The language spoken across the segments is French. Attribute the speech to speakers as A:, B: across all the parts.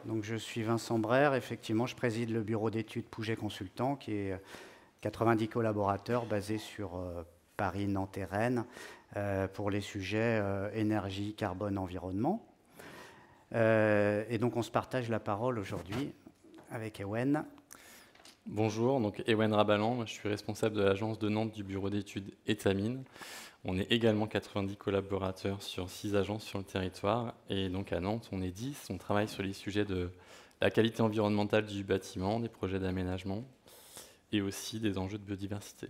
A: Donc, je suis Vincent Brère. Effectivement, je préside le bureau d'études Pouget Consultant, qui est 90 collaborateurs basés sur Paris, Nantes et Rennes pour les sujets énergie, carbone, environnement. Et donc, on se partage la parole aujourd'hui avec Ewen.
B: Bonjour, donc Ewen Rabalan, je suis responsable de l'agence de Nantes du bureau d'études Etamine. On est également 90 collaborateurs sur 6 agences sur le territoire. Et donc à Nantes, on est 10. On travaille sur les sujets de la qualité environnementale du bâtiment, des projets d'aménagement et aussi des enjeux de biodiversité.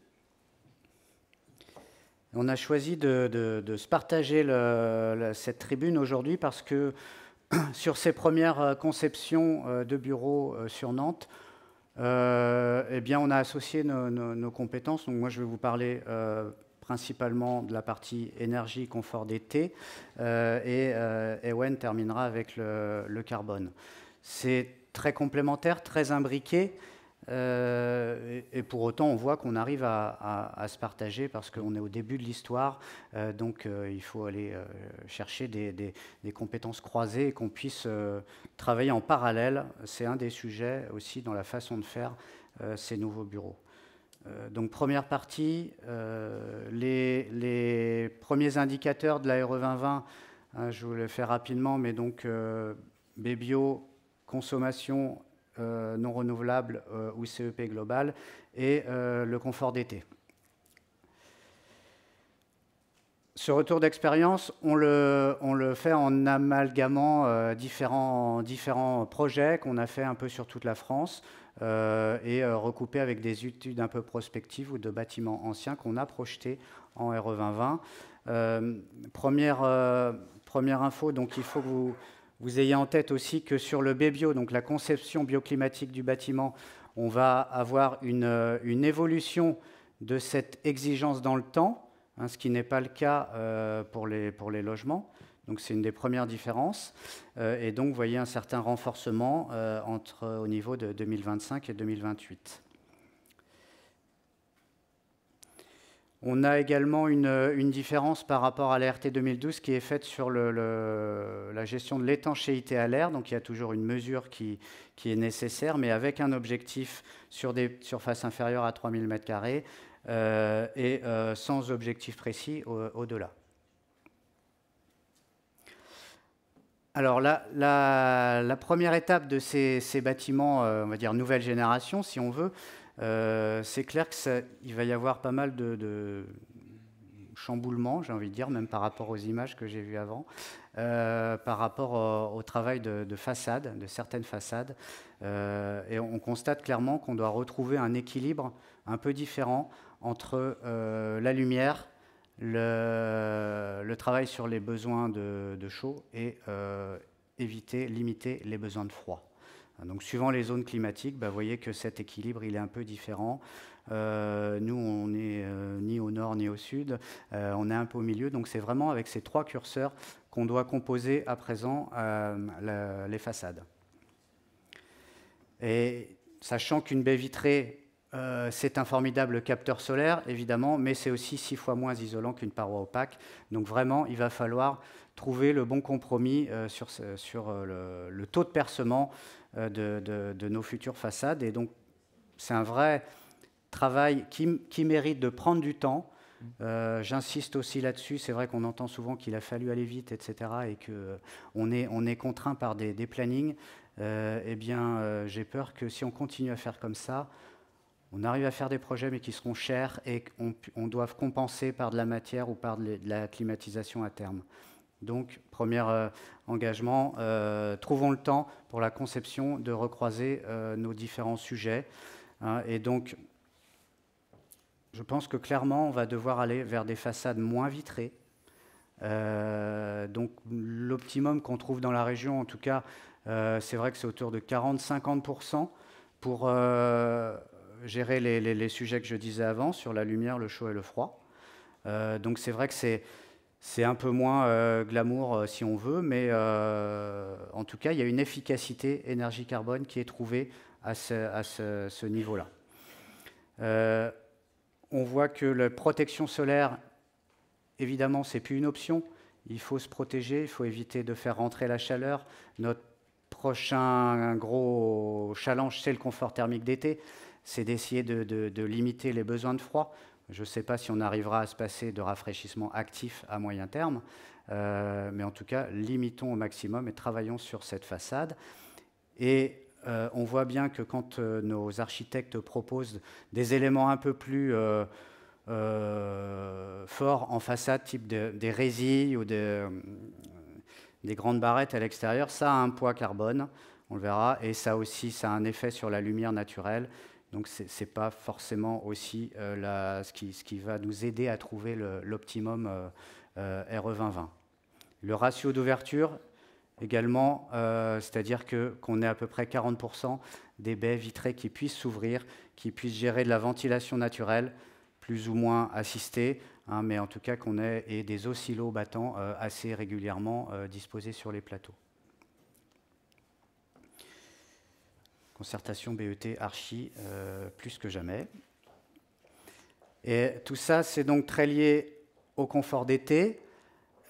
A: On a choisi de se partager cette tribune aujourd'hui parce que sur ces premières conceptions de bureaux sur Nantes, eh bien, on a associé nos compétences. Donc moi, je vais vous parler principalement de la partie énergie, confort d'été, et Ewen terminera avec le carbone. C'est très complémentaire, très imbriqué, et pour autant, on voit qu'on arrive à se partager parce qu'on est au début de l'histoire, donc il faut aller chercher des compétences croisées et qu'on puisse travailler en parallèle. C'est un des sujets aussi dans la façon de faire ces nouveaux bureaux. Donc première partie, les premiers indicateurs de la RE 2020, je vous le fais rapidement, mais donc BBio, consommation non renouvelable ou CEP global et le confort d'été. Ce retour d'expérience, on le fait en amalgamant différents projets qu'on a fait un peu sur toute la France et recoupés avec des études un peu prospectives ou de bâtiments anciens qu'on a projetés en RE 2020. Première info, donc il faut que vous ayez en tête aussi que sur le BBio, donc la conception bioclimatique du bâtiment, on va avoir une évolution de cette exigence dans le temps, ce qui n'est pas le cas pour les logements. Donc c'est une des premières différences. Et donc vous voyez un certain renforcement au niveau de 2025 et 2028. On a également une différence par rapport à l'ART 2012 qui est faite sur la gestion de l'étanchéité à l'air. Donc il y a toujours une mesure qui est nécessaire, mais avec un objectif sur des surfaces inférieures à 3000 m² et sans objectif précis au-delà. Alors la première étape de ces bâtiments, on va dire nouvelle génération si on veut, c'est clair qu'il va y avoir pas mal de chamboulements, j'ai envie de dire, même par rapport aux images que j'ai vues avant, par rapport au travail de façade, de certaines façades. Et on constate clairement qu'on doit retrouver un équilibre un peu différent entre la lumière, le travail sur les besoins de chaud et limiter les besoins de froid. Donc, suivant les zones climatiques, vous voyez que cet équilibre il est un peu différent. Nous, on n'est ni au nord ni au sud, on est un peu au milieu. Donc, c'est vraiment avec ces trois curseurs qu'on doit composer à présent les façades. Et sachant qu'une baie vitrée, c'est un formidable capteur solaire, évidemment, mais c'est aussi 6 fois moins isolant qu'une paroi opaque. Donc, vraiment, il va falloir trouver le bon compromis sur le taux de percement de nos futures façades. Et donc, c'est un vrai travail qui mérite de prendre du temps. J'insiste aussi là-dessus. C'est vrai qu'on entend souvent qu'il a fallu aller vite, etc. et qu'on est contraint par des plannings. Eh bien, j'ai peur que si on continue à faire comme ça, on arrive à faire des projets mais qui seront chers et qu'on doive compenser par de la matière ou par de la climatisation à terme. Donc, premier engagement, trouvons le temps pour la conception de recroiser nos différents sujets. Et donc, je pense que clairement, on va devoir aller vers des façades moins vitrées. Donc, l'optimum qu'on trouve dans la région, en tout cas, c'est vrai que c'est autour de 40-50% pour gérer les sujets que je disais avant, sur la lumière, le chaud et le froid. Donc, c'est vrai que c'est un peu moins glamour si on veut, mais en tout cas, il y a une efficacité énergie-carbone qui est trouvée à ce niveau-là. On voit que la protection solaire, évidemment, ce n'est plus une option. Il faut se protéger, il faut éviter de faire rentrer la chaleur. Notre prochain gros challenge, c'est le confort thermique d'été. C'est d'essayer de limiter les besoins de froid. Je ne sais pas si on arrivera à se passer de rafraîchissement actif à moyen terme, mais en tout cas, limitons au maximum et travaillons sur cette façade. Et on voit bien que quand nos architectes proposent des éléments un peu plus forts en façade, type des résilles ou des grandes barrettes à l'extérieur, ça a un poids carbone, on le verra, et ça aussi, ça a un effet sur la lumière naturelle. Donc ce n'est pas forcément aussi ce qui va nous aider à trouver l'optimum RE 2020. Le ratio d'ouverture également, c'est-à-dire qu'on ait à peu près 40% des baies vitrées qui puissent s'ouvrir, qui puissent gérer de la ventilation naturelle, plus ou moins assistée, hein, mais en tout cas qu'on ait des oscillos battants assez régulièrement disposés sur les plateaux. Concertation BET Archi, plus que jamais. Et tout ça, c'est donc très lié au confort d'été.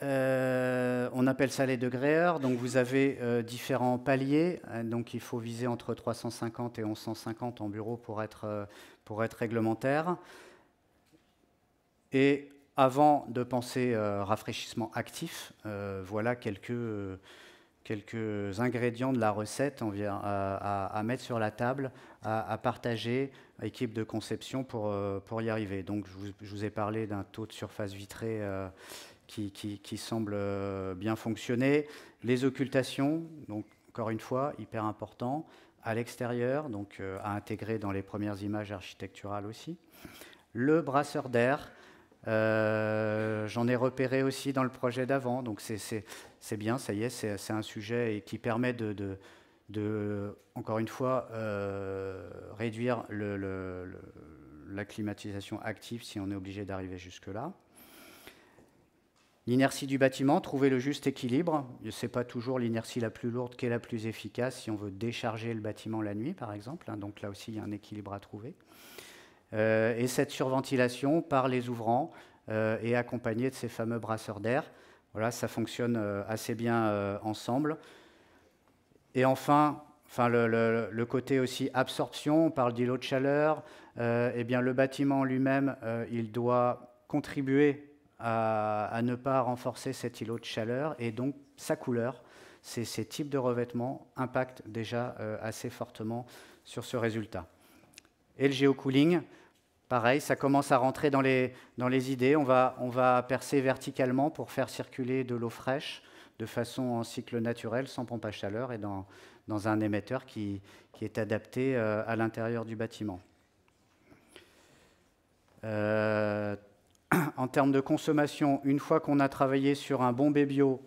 A: On appelle ça les degrés heures. Donc vous avez différents paliers. Donc il faut viser entre 350 et 1150 en bureau pour être réglementaire. Et avant de penser rafraîchissement actif, voilà quelques ingrédients de la recette à mettre sur la table, à partager, à équipe de conception pour y arriver. Donc je vous ai parlé d'un taux de surface vitrée qui semble bien fonctionner. Les occultations, donc encore une fois, hyper important, à l'extérieur, donc à intégrer dans les premières images architecturales aussi. Le brasseur d'air, j'en ai repéré aussi dans le projet d'avant, donc c'est bien, ça y est, c'est un sujet qui permet encore une fois, réduire la climatisation active si on est obligé d'arriver jusque-là. L'inertie du bâtiment, trouver le juste équilibre. Ce n'est pas toujours l'inertie la plus lourde qui est la plus efficace si on veut décharger le bâtiment la nuit, par exemple. Donc là aussi, il y a un équilibre à trouver. Et cette surventilation par les ouvrants est accompagnée de ces fameux brasseurs d'air. Voilà, ça fonctionne assez bien ensemble. Et enfin le côté aussi absorption, on parle d'îlot de chaleur. Eh bien, le bâtiment lui-même, il doit contribuer à ne pas renforcer cet îlot de chaleur, et donc sa couleur, ces types de revêtements impactent déjà assez fortement sur ce résultat. Et le géocooling, pareil, ça commence à rentrer dans les idées. On va percer verticalement pour faire circuler de l'eau fraîche de façon en cycle naturel, sans pompe à chaleur, et dans un émetteur qui est adapté à l'intérieur du bâtiment. En termes de consommation, une fois qu'on a travaillé sur un bon bébio,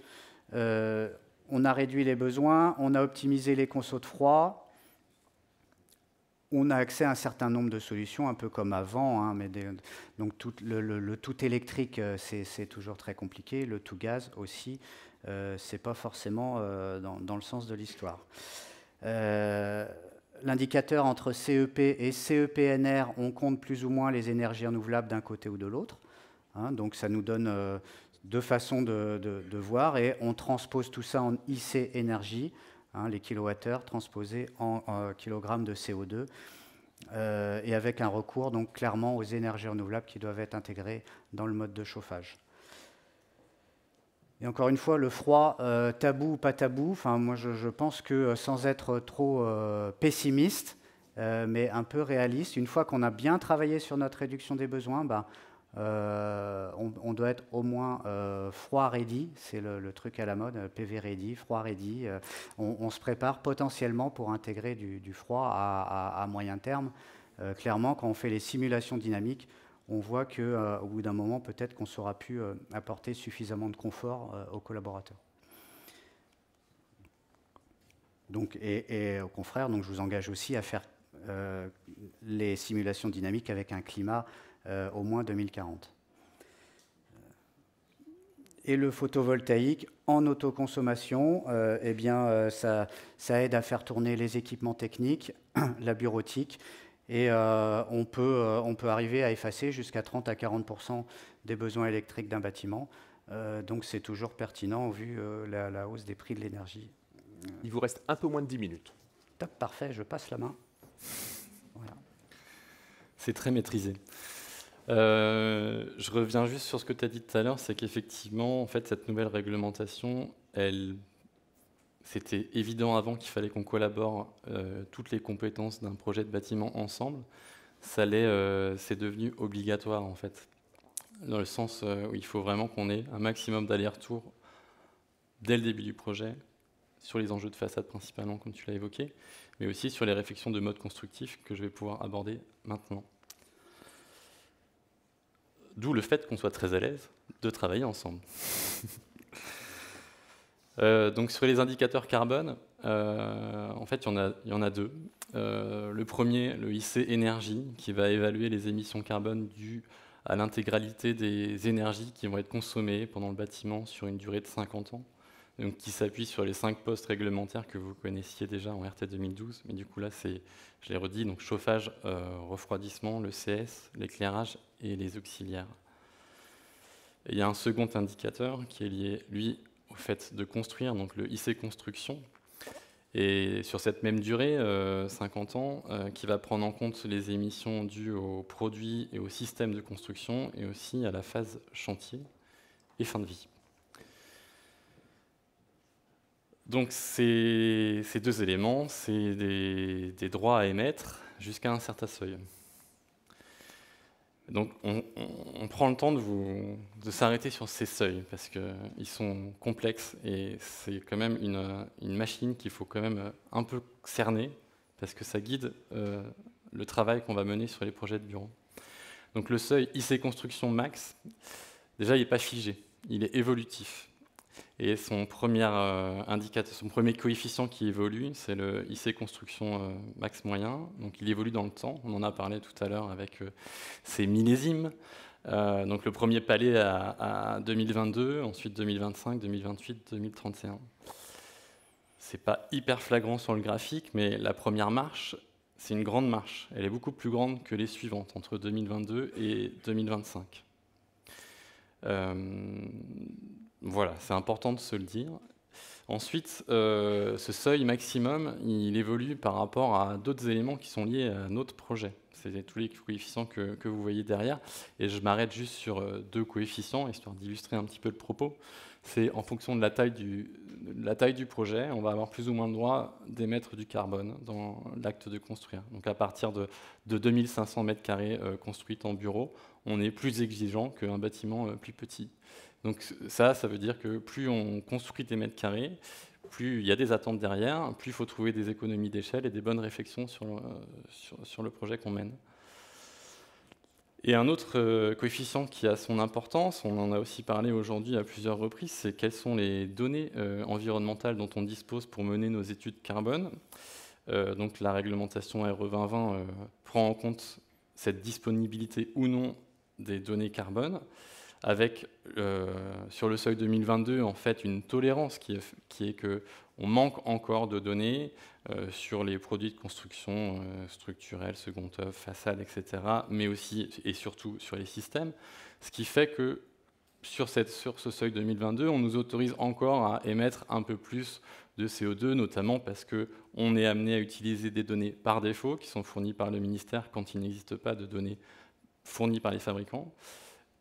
A: on a réduit les besoins, on a optimisé les consos de froid, on a accès à un certain nombre de solutions, un peu comme avant, hein, donc le tout électrique, c'est toujours très compliqué, le tout gaz aussi, c'est pas forcément dans le sens de l'histoire. L'indicateur entre CEP et CEPNR, on compte plus ou moins les énergies renouvelables d'un côté ou de l'autre. Hein, donc ça nous donne deux façons de voir, et on transpose tout ça en IC énergie, hein, les kilowattheures transposés en kilogrammes de CO2, et avec un recours donc clairement aux énergies renouvelables qui doivent être intégrées dans le mode de chauffage. Et encore une fois, le froid, tabou ou pas tabou, enfin, moi je pense que sans être trop pessimiste, mais un peu réaliste, une fois qu'on a bien travaillé sur notre réduction des besoins, on doit être au moins froid ready, c'est le truc à la mode, PV ready, froid ready. On se prépare potentiellement pour intégrer du froid à moyen terme. Clairement, quand on fait les simulations dynamiques, on voit qu'au bout d'un moment, peut-être qu'on saura pu apporter suffisamment de confort aux collaborateurs. Donc, et aux confrères, donc je vous engage aussi à faire les simulations dynamiques avec un climat au moins 2040. Et le photovoltaïque en autoconsommation, eh bien, ça aide à faire tourner les équipements techniques, la bureautique, et on peut arriver à effacer jusqu'à 30 à 40% des besoins électriques d'un bâtiment. Donc c'est toujours pertinent au vu de la hausse des prix de l'énergie
C: Il vous reste un peu moins de 10 minutes.
A: Top, parfait, je passe la main. Voilà.
B: C'est très maîtrisé. Je reviens juste sur ce que tu as dit tout à l'heure, c'est qu'effectivement, en fait, cette nouvelle réglementation, c'était évident avant qu'il fallait qu'on collabore toutes les compétences d'un projet de bâtiment ensemble. C'est devenu obligatoire, en fait, dans le sens où il faut vraiment qu'on ait un maximum d'aller-retour dès le début du projet, sur les enjeux de façade principalement, comme tu l'as évoqué, mais aussi sur les réflexions de mode constructif que je vais pouvoir aborder maintenant. D'où le fait qu'on soit très à l'aise de travailler ensemble. Donc sur les indicateurs carbone, en fait, il y en a deux. Le premier, le IC énergie, qui va évaluer les émissions carbone dues à l'intégralité des énergies qui vont être consommées pendant le bâtiment sur une durée de 50 ans. Donc, qui s'appuie sur les 5 postes réglementaires que vous connaissiez déjà en RT 2012. Mais du coup, là, je l'ai redit, donc chauffage, refroidissement, le CS, l'éclairage et les auxiliaires. Et il y a un second indicateur qui est lié, lui, au fait de construire, donc le IC construction. Et sur cette même durée, 50 ans, qui va prendre en compte les émissions dues aux produits et aux systèmes de construction, et aussi à la phase chantier et fin de vie. Donc ces deux éléments, c'est des droits à émettre jusqu'à un certain seuil. Donc on prend le temps de s'arrêter sur ces seuils, parce qu'ils sont complexes, et c'est quand même une machine qu'il faut quand même un peu cerner, parce que ça guide le travail qu'on va mener sur les projets de bureau. Donc le seuil IC Construction Max, déjà il n'est pas figé, il est évolutif. Et son premier indicateur, son premier coefficient qui évolue, c'est le IC Construction Max moyen. Donc il évolue dans le temps. On en a parlé tout à l'heure avec ces millésimes. Donc le premier palier à 2022, ensuite 2025, 2028, 2031. C'est pas hyper flagrant sur le graphique, mais la première marche, c'est une grande marche. Elle est beaucoup plus grande que les suivantes, entre 2022 et 2025. Voilà, c'est important de se le dire. Ensuite, ce seuil maximum, il évolue par rapport à d'autres éléments qui sont liés à notre projet. C'est tous les coefficients que vous voyez derrière. Et je m'arrête juste sur deux coefficients, histoire d'illustrer un petit peu le propos. C'est en fonction de la taille du projet, on va avoir plus ou moins le droit d'émettre du carbone dans l'acte de construire. Donc à partir de 2500 m² construits en bureau, on est plus exigeant qu'un bâtiment plus petit. Donc ça veut dire que plus on construit des mètres carrés, plus il y a des attentes derrière, plus il faut trouver des économies d'échelle et des bonnes réflexions sur le projet qu'on mène. Et un autre coefficient qui a son importance, on en a aussi parlé aujourd'hui à plusieurs reprises, c'est quelles sont les données environnementales dont on dispose pour mener nos études carbone. Donc la réglementation RE 2020 prend en compte cette disponibilité ou non des données carbone, avec sur le seuil 2022 en fait une tolérance qui est que on manque encore de données sur les produits de construction structurels, second œuvre, façade, etc., mais aussi et surtout sur les systèmes, ce qui fait que sur ce seuil 2022, on nous autorise encore à émettre un peu plus de CO2, notamment parce qu'on est amené à utiliser des données par défaut qui sont fournies par le ministère quand il n'existe pas de données fournies par les fabricants,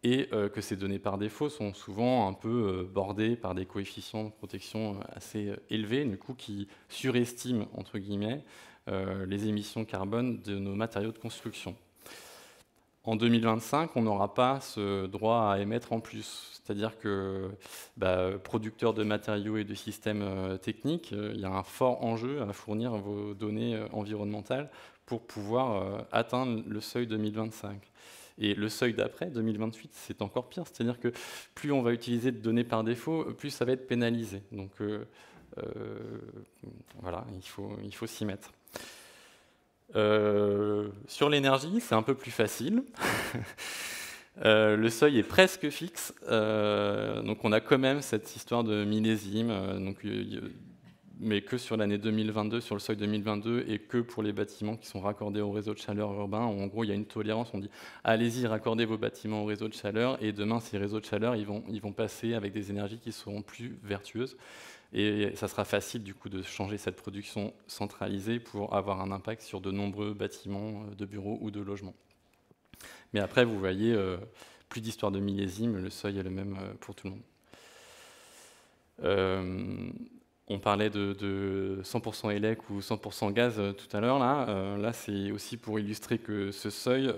B: et que ces données par défaut sont souvent un peu bordées par des coefficients de protection assez élevés, du coup qui surestiment, entre guillemets, les émissions carbone de nos matériaux de construction. En 2025, on n'aura pas ce droit à émettre en plus. C'est-à-dire que producteurs de matériaux et de systèmes techniques, il y a un fort enjeu à fournir vos données environnementales pour pouvoir atteindre le seuil 2025. Et le seuil d'après, 2028, c'est encore pire. C'est-à-dire que plus on va utiliser de données par défaut, plus ça va être pénalisé. Donc voilà, il faut s'y mettre. Sur l'énergie, c'est un peu plus facile. Le seuil est presque fixe. Donc on a quand même cette histoire de millésime. Mais que sur l'année 2022, sur le seuil 2022, et que pour les bâtiments qui sont raccordés au réseau de chaleur urbain. En gros, il y a une tolérance, on dit allez-y, raccordez vos bâtiments au réseau de chaleur, et demain, ces réseaux de chaleur, ils vont passer avec des énergies qui seront plus vertueuses. Et ça sera facile du coup de changer cette production centralisée pour avoir un impact sur de nombreux bâtiments de bureaux ou de logements. Mais après, vous voyez, plus d'histoire de millésime, le seuil est le même pour tout le monde. On parlait de 100% élec ou 100% gaz tout à l'heure. Là c'est aussi pour illustrer que ce seuil,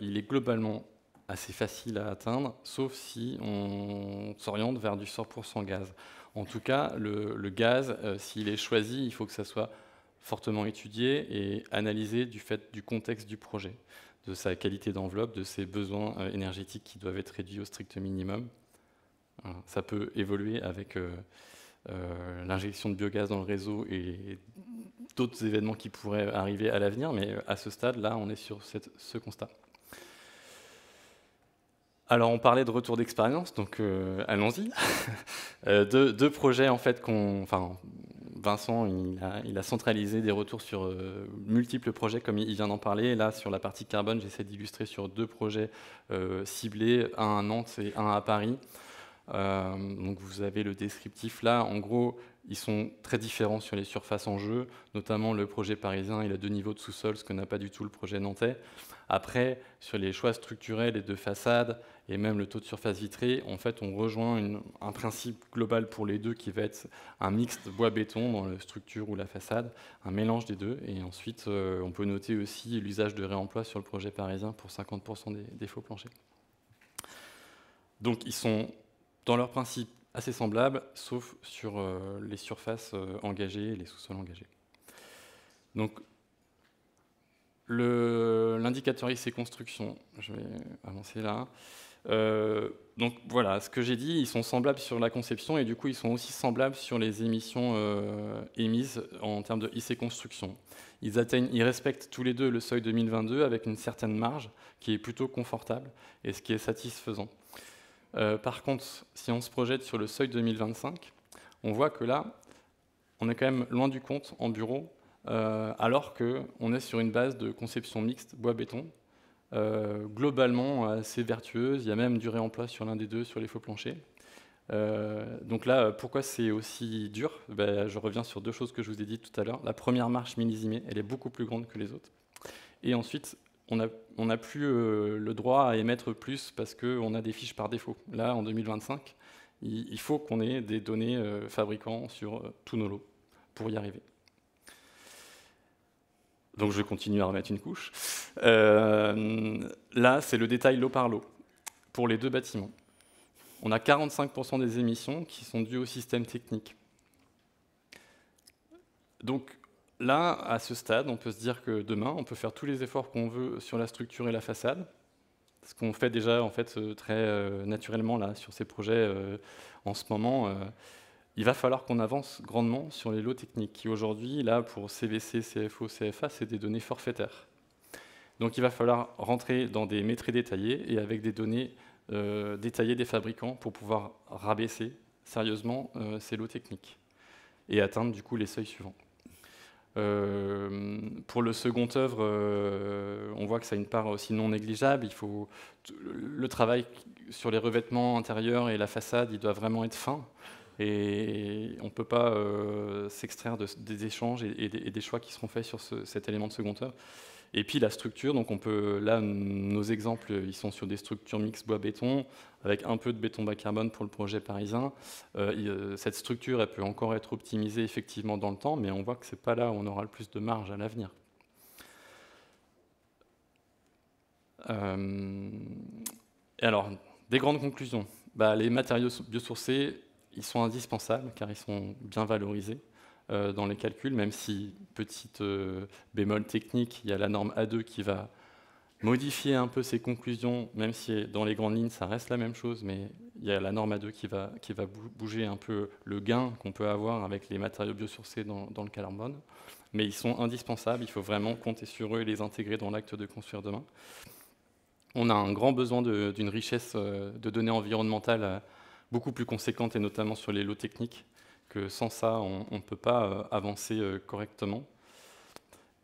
B: il est globalement assez facile à atteindre, sauf si on s'oriente vers du 100% gaz. En tout cas, le gaz, s'il est choisi, il faut que ça soit fortement étudié et analysé du fait du contexte du projet, de sa qualité d'enveloppe, de ses besoins énergétiques qui doivent être réduits au strict minimum. Voilà. Ça peut évoluer avec l'injection de biogaz dans le réseau et d'autres événements qui pourraient arriver à l'avenir, mais à ce stade-là, on est sur ce constat. Alors, on parlait de retour d'expérience, donc allons-y. Deux projets, en fait, Vincent, il a centralisé des retours sur multiples projets, comme il vient d'en parler. Là, sur la partie carbone, j'essaie d'illustrer sur 2 projets ciblés, un à Nantes et un à Paris. Donc vous avez le descriptif là. En gros, ils sont très différents sur les surfaces en jeu, notamment le projet parisien, il a 2 niveaux de sous-sol, ce que n'a pas du tout le projet nantais. Après, sur les choix structurels et de façade, et même le taux de surface vitrée, en fait, on rejoint un principe global pour les deux qui va être un mixte bois-béton dans la structure ou la façade, un mélange des deux. Et ensuite, on peut noter aussi l'usage de réemploi sur le projet parisien pour 50% des faux planchers. Donc, ils sont dans leur principe assez semblables, sauf sur les surfaces engagées et les sous-sols engagés. Donc, l'indicateur IC Construction, je vais avancer là. Donc voilà, ce que j'ai dit, ils sont semblables sur la conception et du coup ils sont aussi semblables sur les émissions émises en termes de IC Construction. Ils respectent tous les deux le seuil 2022 avec une certaine marge qui est plutôt confortable et ce qui est satisfaisant. Par contre, si on se projette sur le seuil 2025, on voit que là, on est quand même loin du compte en bureau, alors qu'on est sur une base de conception mixte bois-béton, globalement assez vertueuse. Il y a même du réemploi sur l'un des deux, sur les faux planchers. Donc là, pourquoi c'est aussi dur ? Je reviens sur 2 choses que je vous ai dites tout à l'heure. La première marche millésimée, elle est beaucoup plus grande que les autres. Et ensuite, on n'a plus le droit à émettre plus parce qu'on a des fiches par défaut. Là, en 2025, il faut qu'on ait des données fabricants sur tous nos lots pour y arriver. Donc je vais continuer à remettre une couche. Là, c'est le détail lot par lot pour les 2 bâtiments. On a 45% des émissions qui sont dues au système technique. Donc là, à ce stade, on peut se dire que demain, on peut faire tous les efforts qu'on veut sur la structure et la façade, ce qu'on fait déjà en fait très naturellement là sur ces projets en ce moment. Il va falloir qu'on avance grandement sur les lots techniques qui aujourd'hui, là, pour CVC, CFO, CFA, c'est des données forfaitaires. Donc il va falloir rentrer dans des métriques détaillés et avec des données détaillées des fabricants pour pouvoir rabaisser sérieusement ces lots techniques et atteindre du coup les seuils suivants. Pour le second œuvre, on voit que ça a une part aussi non négligeable. Le travail sur les revêtements intérieurs et la façade, il doit vraiment être fin. Et on ne peut pas s'extraire des échanges et des choix qui seront faits sur cet élément de second œuvre. Et puis la structure, donc là, nos exemples, ils sont sur des structures mixtes bois-béton, avec un peu de béton bas carbone pour le projet parisien. Cette structure, elle peut encore être optimisée effectivement dans le temps, mais on voit que ce n'est pas là où on aura le plus de marge à l'avenir. Et alors, des grandes conclusions. Les matériaux biosourcés, ils sont indispensables car ils sont bien valorisés dans les calculs, même si, petite bémol technique, il y a la norme A2 qui va modifier un peu ces conclusions, même si dans les grandes lignes ça reste la même chose, mais il y a la norme A2 qui va bouger un peu le gain qu'on peut avoir avec les matériaux biosourcés dans le carbone. Mais ils sont indispensables, il faut vraiment compter sur eux et les intégrer dans l'acte de construire demain. On a un grand besoin d'une richesse de données environnementales beaucoup plus conséquente, et notamment sur les lots techniques, que sans ça, on ne peut pas avancer correctement.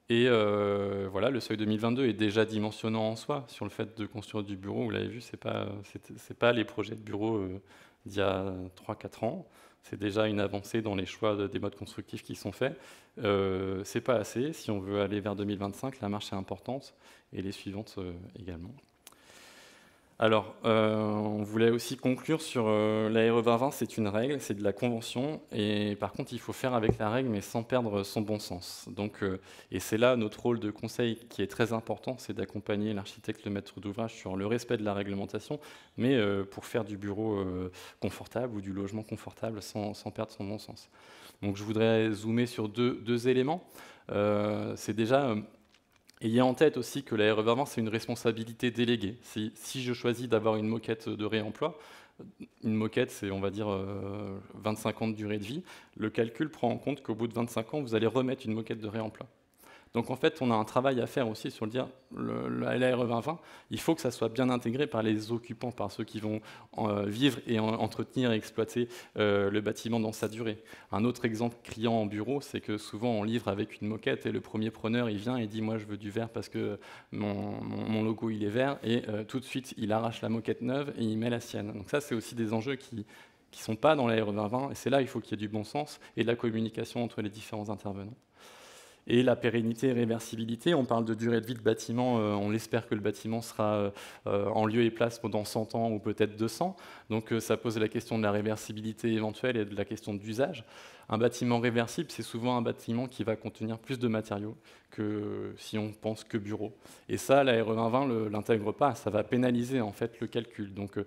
B: Et voilà, le seuil 2022 est déjà dimensionnant en soi sur le fait de construire du bureau. Vous l'avez vu, c'est pas les projets de bureau d'il y a 3-4 ans. C'est déjà une avancée dans les choix des modes constructifs qui sont faits. C'est pas assez. Si on veut aller vers 2025, la marche est importante et les suivantes également. Alors, on voulait aussi conclure sur la RE 2020, c'est une règle, c'est de la convention, et par contre, il faut faire avec la règle, mais sans perdre son bon sens. Donc, et c'est là notre rôle de conseil qui est très important, c'est d'accompagner l'architecte, le maître d'ouvrage sur le respect de la réglementation, mais pour faire du bureau confortable ou du logement confortable sans perdre son bon sens. Donc, je voudrais zoomer sur deux éléments. C'est déjà... Ayez en tête aussi que la RE 2020, c'est une responsabilité déléguée. Si je choisis d'avoir une moquette de réemploi, une moquette, c'est, on va dire, 25 ans de durée de vie, le calcul prend en compte qu'au bout de 25 ans, vous allez remettre une moquette de réemploi. Donc en fait, on a un travail à faire aussi sur la RE 2020. Il faut que ça soit bien intégré par les occupants, par ceux qui vont vivre et entretenir et exploiter le bâtiment dans sa durée. Un autre exemple criant en bureau, c'est que souvent on livre avec une moquette et le premier preneur, il vient et dit « moi je veux du vert parce que mon logo il est vert » et tout de suite il arrache la moquette neuve et il met la sienne. Donc ça, c'est aussi des enjeux qui ne sont pas dans la RE 2020 et c'est là il faut qu'il y ait du bon sens et de la communication entre les différents intervenants. Et la pérennité et réversibilité, on parle de durée de vie de bâtiment, on espère que le bâtiment sera en lieu et place pendant 100 ans ou peut-être 200. Donc ça pose la question de la réversibilité éventuelle et de la question d'usage. Un bâtiment réversible, c'est souvent un bâtiment qui va contenir plus de matériaux que si on pense que bureau. Et ça, la RE 2020 ne l'intègre pas, ça va pénaliser en fait le calcul. Donc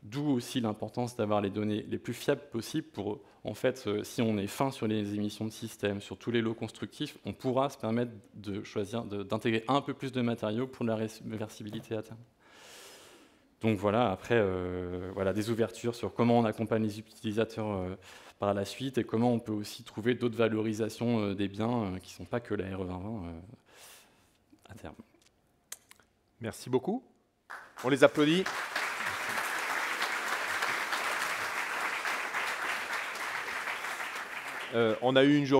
B: d'où aussi l'importance d'avoir les données les plus fiables possibles pour, en fait, si on est fin sur les émissions de système, sur tous les lots constructifs, on pourra se permettre de choisir, d'intégrer un peu plus de matériaux pour la réversibilité à terme. Donc voilà, après, voilà, des ouvertures sur comment on accompagne les utilisateurs par la suite et comment on peut aussi trouver d'autres valorisations des biens qui ne sont pas que la RE 2020 à terme.
C: Merci beaucoup. On les applaudit. On a eu une journée